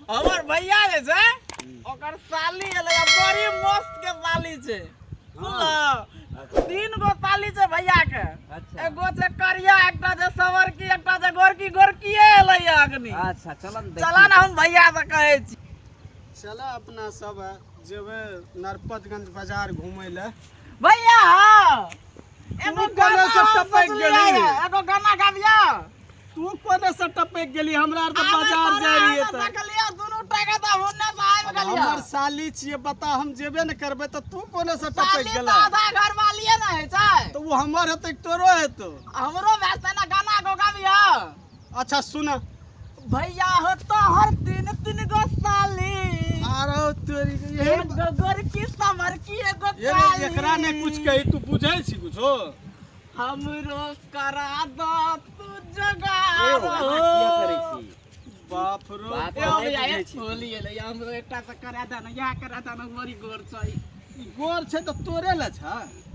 हमर भैया जे छै ओकर साली एले बड़ी मस्त के साली छै सुनलो 3 गो साली छै भैया के एगो छै करिया एकटा छै सवरकी एकटा छै गोरकी एले अखनी अच्छा चला ना हम भैया से कहै छी चला अपना सब जेबे नरपतगंज बाजार घूमे ले भैया एगो गाना से टपक गेली एगो गाना गाबिया तू कोने से टपक गेली हमरा त बाजार जा रही त देखलिया दुनु टाका त होने से आबि गेलिया हमर साली छिए बता हम जेबे न करबे त तू कोने से टपक गेला आधा घर वालिए न है छै तो वो हमर हेतै तोरो हेतो हमरो वास्ते ना गाना गो गाबिया अच्छा सुन भैया हो तो हर 3 गो साली आरो तोरी एगो गोरकी समरकी एगो ये काली एकरा ने कुछ कही तू बुझै छी कुछो हमरो करा दो तू जगा बाप रो होली एले हमरो एकटा से करा दे ना या करा दे ना मोरी गोर छै गोर छै त तोरे ल छ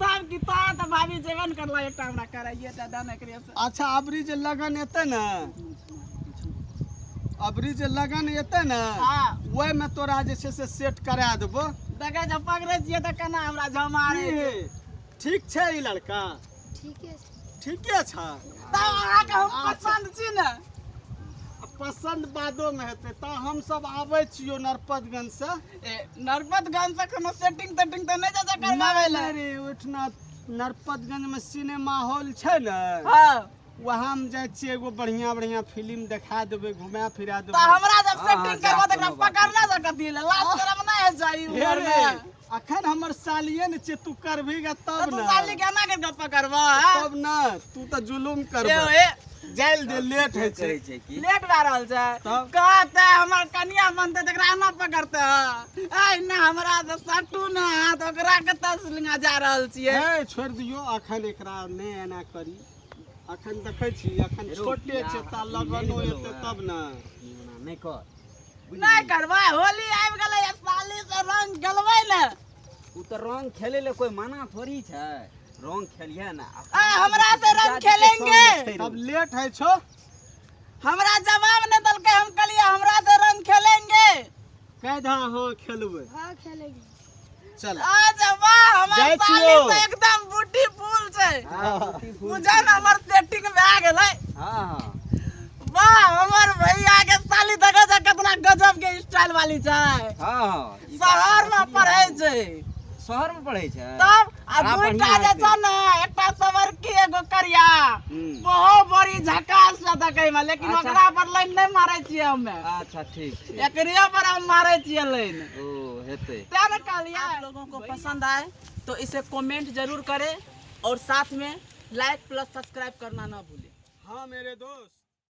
तब की त भाभी जेवन करला एकटा हमरा कराइए त दाना करिए अच्छा अबरी जे लगन एते न अबरी जे लगन एते न हां ओय में तोरा जे छै से सेट करा देबो देखे जब पकड़े छिए त केना हमरा जमारे ठीक छै ई लड़का ठीके छ त अहाँ के हम पसंद छी न पसंद बादो में हेते त हम सब आबै छियो नरपतगंज से नरपतगंज से कोनो सेटिंग तेटिंग त नहीं जा करवावे ले रे उठना नरपतगंज में सिनेमा हॉल छै न हां वहां हम जाय छी एगो बढ़िया फिल्म देखा देबे घुमा फिरा देबे त हमरा जब सेटिंग करबो त पकड़ना सकती है लास्ट करम नहीं है जाई उधर में अखन हमर सालिए न छै तू करबीगा तब तू न साली केना के गप करबा तब न तू त जुलुम करबे जाइल दे लेट है छै लेट भा रहल छै कहते हमर कन्या बनते तकरा ना पकड़ते ए ना हमरा से सटू ना हाथ ओकरा के तसलिंगा जा रहल छिए ए छोड़ दियो अखन एकरा ने एना करी अखन देखै छी अखन छोटे छै ता लगनो एते तब न नहीं कर नहीं करबा होली आबि गेलै साली से रंग गलबै न उ त रंग खेले ले कोई मना थोड़ी छै रंग खेलिए ना हमरा से रंग खेलेंगे अब लेट है छो हमरा जवाब न दलके हम कहलिए हमरा से रंग खेलेंगे कह दा हां खेलबे हां खेलेंगे चल आज वाह हमर साली तो एकदम ब्यूटीफुल छै मुझे न हमर सेटिंग भए गेलै हां वाह हमर भैया के साली देखो छ कितना गजब के स्टाइल वाली छै हां शहर में पढ़ै छै शहर में पढ़ै छै तब आ दुईटा जे छ न एकटा सवरकी एगो करिया बहुत बड़ी झकास ल देखे में लेकिन ओकरा पर लाइन नहीं मारै छिए हमें अच्छा ठीक छै एकरिया पर हम मारै छिए लाइन ओ हेतै क्या न कहलिए आप लोगों को पसंद आए तो इसे कमेंट जरूर करें और साथ में लाइक प्लस सब्सक्राइब करना ना भूलें हां मेरे दोस्त